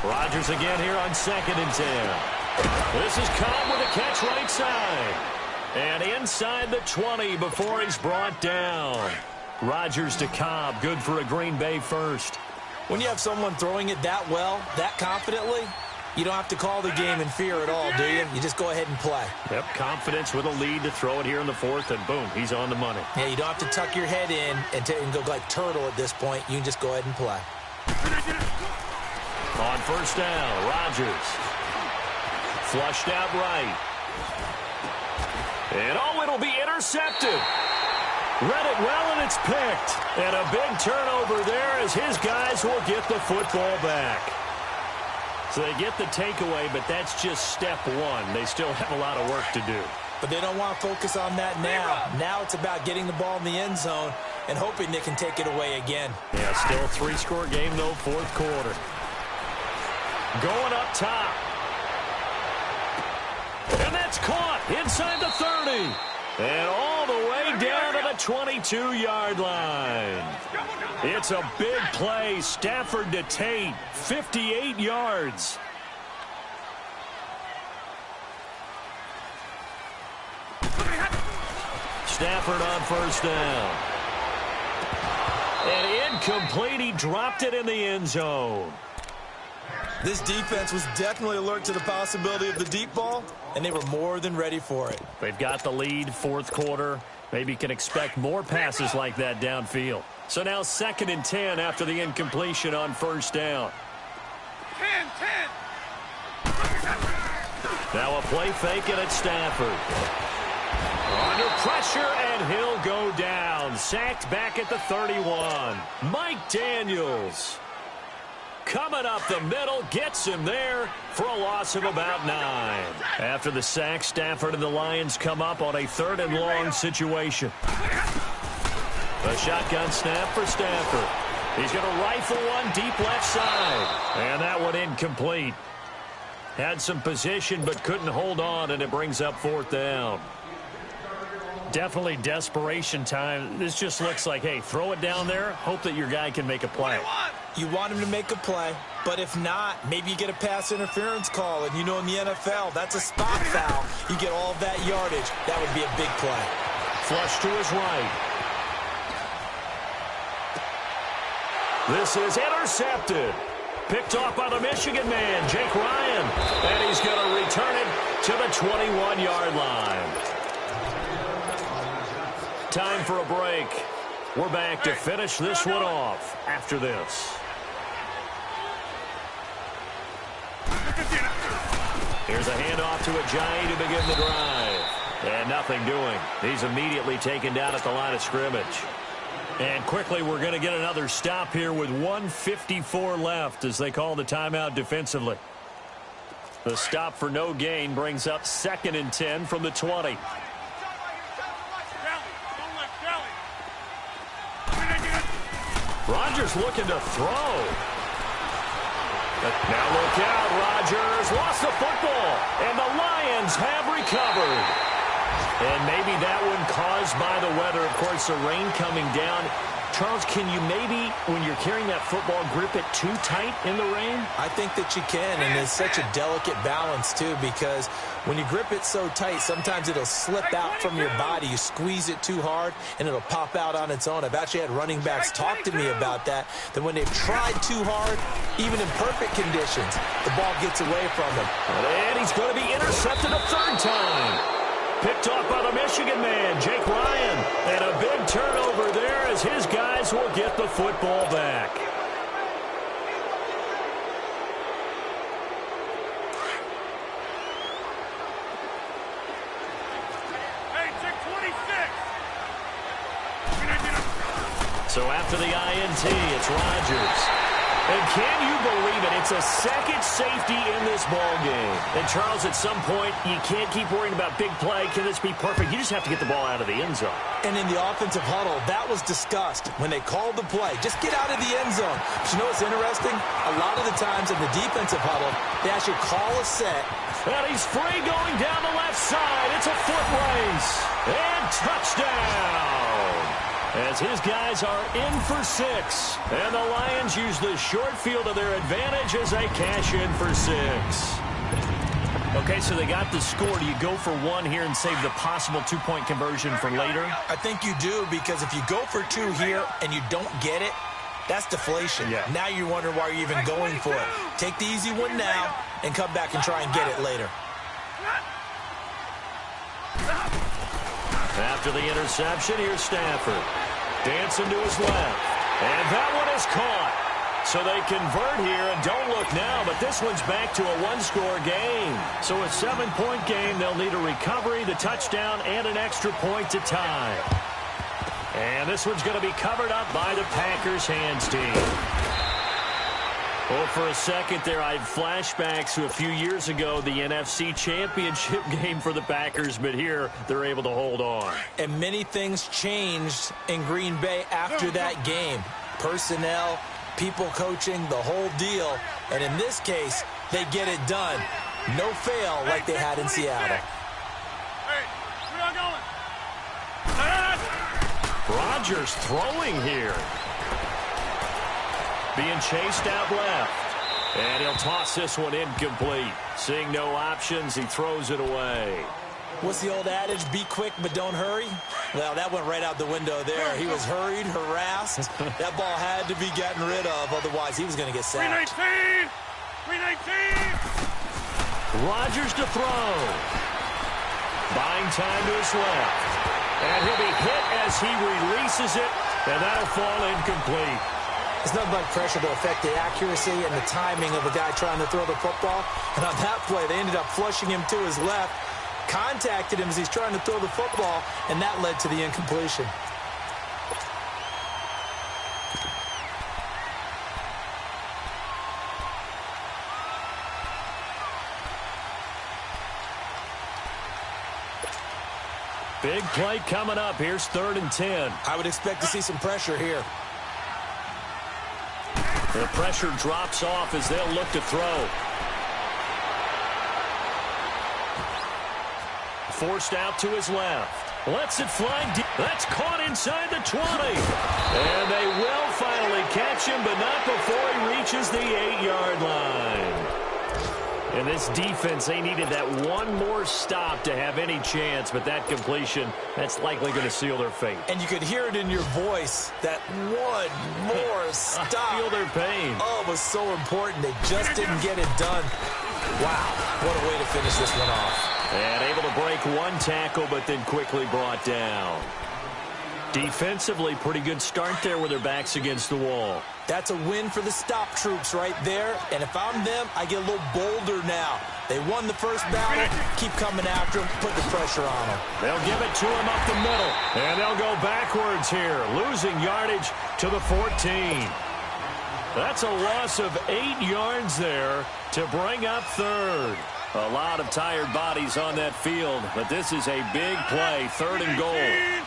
[SPEAKER 1] Rodgers again here on 2nd and 10. This is Cobb with a catch right side. And inside the 20 before he's brought down. Rodgers to Cobb, good for a Green Bay first.
[SPEAKER 2] When you have someone throwing it that well, that confidently, you don't have to call the game in fear at all, do you? You just go ahead and play.
[SPEAKER 1] Yep, confidence with a lead to throw it here in the 4th, and boom, he's on the money.
[SPEAKER 2] Yeah, you don't have to tuck your head in and go like turtle at this point. You can just go ahead and play.
[SPEAKER 1] On first down, Rodgers. Flushed out right. And oh, it'll be intercepted. Read it well, and it's picked. And a big turnover there as his guys will get the football back. So they get the takeaway, but that's just step one. They still have a lot of work to do.
[SPEAKER 2] But they don't want to focus on that now. Now it's about getting the ball in the end zone and hoping they can take it away again.
[SPEAKER 1] Yeah, still a 3-score game, though, 4th quarter. Going up top. And that's caught inside the 30. And all the way down to the 22-yard line. It's a big play. Stafford to Tate, 58 yards. Stafford on first down. And incomplete. He dropped it in the end zone.
[SPEAKER 2] This defense was definitely alert to the possibility of the deep ball, and they were more than ready for it.
[SPEAKER 1] They've got the lead, 4th quarter. Maybe can expect more passes like that downfield. So now 2nd and 10 after the incompletion on first down.
[SPEAKER 3] 10.
[SPEAKER 1] Now a play fake and it's Stafford. Under pressure, and he'll go down. Sacked back at the 31. Mike Daniels. Coming up the middle, gets him there for a loss of about 9. After the sack, Stafford and the Lions come up on a 3rd and long situation. A shotgun snap for Stafford. He's going to rifle one deep left side. And that one incomplete. Had some position but couldn't hold on, and it brings up 4th down. Definitely desperation time. This just looks like, hey, throw it down there, hope that your guy can make a play.
[SPEAKER 2] You want him to make a play, but if not, maybe you get a pass interference call, and you know in the NFL, that's a spot foul. You get all of that yardage. That would be a big play.
[SPEAKER 1] Flush to his right. This is intercepted. Picked off by the Michigan man, Jake Ryan. And he's going to return it to the 21-yard line. Time for a break. We're back to finish this one off after this. Here's a handoff to Ajayi to begin the drive. And nothing doing. He's immediately taken down at the line of scrimmage. And quickly, we're going to get another stop here with 1:54 left as they call the timeout defensively. The stop for no gain brings up 2nd and 10 from the 20. Rodgers looking to throw. Now look out, Rodgers lost the football, and the Lions have recovered. And maybe that one caused by the weather. Of course, the rain coming down. Charles, can you maybe, when you're carrying that football, grip it too tight in the rain?
[SPEAKER 2] I think that you can, and it's such a delicate balance, too, because when you grip it so tight, sometimes it'll slip out from your body. You squeeze it too hard, and it'll pop out on its own. I've actually had running backs talk to me about that when they've tried too hard, even in perfect conditions, the ball gets away from them.
[SPEAKER 1] And he's going to be intercepted a 3rd time. Picked off by the Michigan man, Jake Ryan. And a big turnover there as his guys will get the football back.
[SPEAKER 3] Hey, check 26.
[SPEAKER 1] So after the INT, it's Rodgers. And can you believe it? It's a 2nd safety in this ball game. And, Charles, at some point, you can't keep worrying about big play. Can this be perfect? You just have to get the ball out of the end zone.
[SPEAKER 2] And in the offensive huddle, that was discussed when they called the play. Just get out of the end zone. But you know what's interesting? A lot of the times in the defensive huddle, they actually call a set.
[SPEAKER 1] And he's free going down the left side. It's a foot race. And touchdown. As his guys are in for 6. And the Lions use the short field to their advantage as they cash in for 6. Okay, so they got the score. Do you go for 1 here and save the possible 2-point conversion for later?
[SPEAKER 2] I think you do, because if you go for 2 here and you don't get it, that's deflation.
[SPEAKER 1] Yeah.
[SPEAKER 2] Now you're wondering why you're even going for it. Take the easy one now and come back and try and get it later.
[SPEAKER 1] After the interception, here's Stafford. Dancing to his left. And that one is caught. So they convert here, and don't look now, but this one's back to a 1-score game. So a 7-point game, they'll need a recovery, the touchdown, and an extra point to tie. And this one's going to be covered up by the Packers hands team. Well, for a second there, I had flashbacks to a few years ago, the NFC Championship game for the Packers, but here they're able to hold on.
[SPEAKER 2] And many things changed in Green Bay after that game. Personnel, people coaching, the whole deal. And in this case, they get it done. No fail like they had in Seattle.
[SPEAKER 3] Hey, where y'all going?
[SPEAKER 1] Rodgers throwing here. Being chased out left. And he'll toss this one incomplete. Seeing no options, he throws it away.
[SPEAKER 2] What's the old adage? Be quick, but don't hurry? Well, that went right out the window there. He was hurried, harassed. That ball had to be gotten rid of. Otherwise, he was going to get sacked.
[SPEAKER 3] 319! 319!
[SPEAKER 1] Rodgers to throw. Buying time to his left. And he'll be hit as he releases it. And that'll fall incomplete.
[SPEAKER 2] It's nothing like pressure to affect the accuracy and the timing of a guy trying to throw the football. And on that play, they ended up flushing him to his left, contacted him as he's trying to throw the football, and that led to the incompletion.
[SPEAKER 1] Big play coming up. Here's 3rd and 10.
[SPEAKER 2] I would expect to see some pressure here.
[SPEAKER 1] The pressure drops off as they'll look to throw. Forced out to his left. Lets it fly deep. That's caught inside the 20. And they will finally catch him, but not before he reaches the 8-yard line. And this defense, they needed that one more stop to have any chance, but that completion, that's likely going to seal their fate.
[SPEAKER 2] And you could hear it in your voice, that one more stop.
[SPEAKER 1] I feel their pain.
[SPEAKER 2] Oh, it was so important. They just didn't get it done. Wow, what a way to finish this one off.
[SPEAKER 1] And able to break one tackle, but then quickly brought down. Defensively, pretty good start there with their backs against the wall.
[SPEAKER 2] That's a win for the stop troops right there. And if I'm them, I get a little bolder now. They won the first battle. Keep coming after them. Put the pressure on them.
[SPEAKER 1] They'll give it to him up the middle. And they'll go backwards here, losing yardage to the 14. That's a loss of 8 yards there to bring up third. A lot of tired bodies on that field, but this is a big play, 3rd and goal.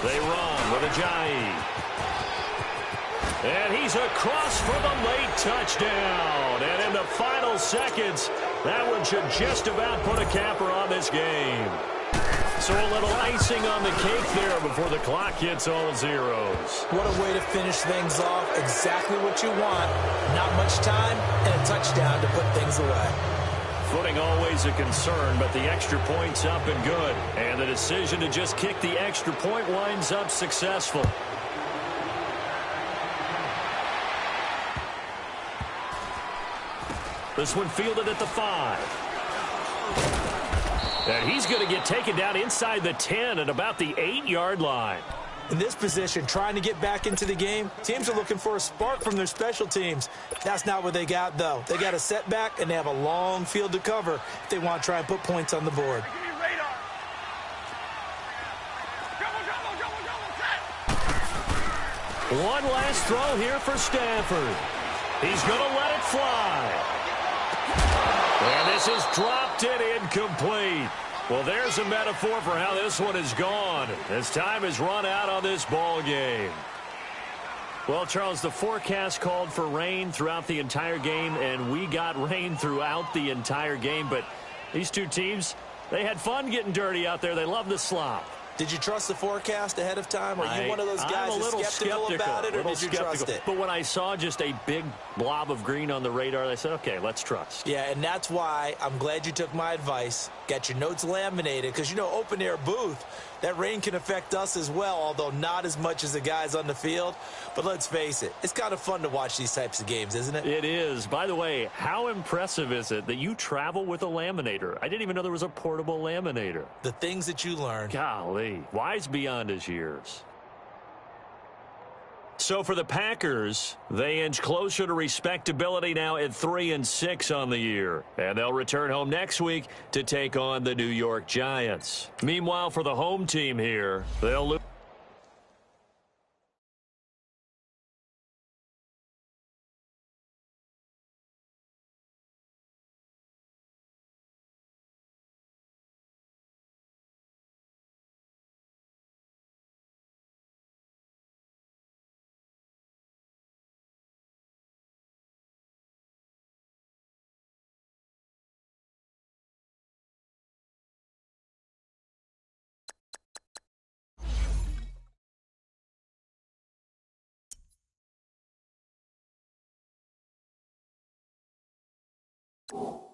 [SPEAKER 1] They run with Ajayi. And he's across for the late touchdown. And in the final seconds, that one should just about put a capper on this game. So a little icing on the cake there before the clock hits all zeros.
[SPEAKER 2] What a way to finish things off. Exactly what you want. Not much time and a touchdown to put things away.
[SPEAKER 1] Footing always a concern, but the extra point's up and good. And the decision to just kick the extra point winds up successful. This one fielded at the 5. And he's going to get taken down inside the 10 at about the 8-yard line.
[SPEAKER 2] In this position, trying to get back into the game, teams are looking for a spark from their special teams. That's not what they got, though. They got a setback, and they have a long field to cover if they want to try and put points on the board.
[SPEAKER 1] One last throw here for Stafford. He's going to let it fly. And this is dropped and incomplete. Well, there's a metaphor for how this one is gone as time has run out on this ball game. Well, Charles, the forecast called for rain throughout the entire game, and we got rain throughout the entire game. But these two teams, they had fun getting dirty out there. They love the slop.
[SPEAKER 2] Did you trust the forecast ahead of time? Are you one of those guys that's skeptical about it, or did you trust it?
[SPEAKER 1] But when I saw just a big blob of green on the radar, I said, okay, let's trust.
[SPEAKER 2] Yeah, and that's why I'm glad you took my advice. Get your notes laminated, because, you know, open-air booth, that rain can affect us as well, although not as much as the guys on the field. But let's face it, it's kind of fun to watch these types of games, isn't it?
[SPEAKER 1] It is. By the way, how impressive is it that you travel with a laminator? I didn't even know there was a portable laminator.
[SPEAKER 2] The things that you learn.
[SPEAKER 1] Golly, wise beyond his years. So for the Packers, they inch closer to respectability now at 3-6 on the year. And they'll return home next week to take on the New York Giants. Meanwhile, for the home team here, they'll lose.
[SPEAKER 3] Oh.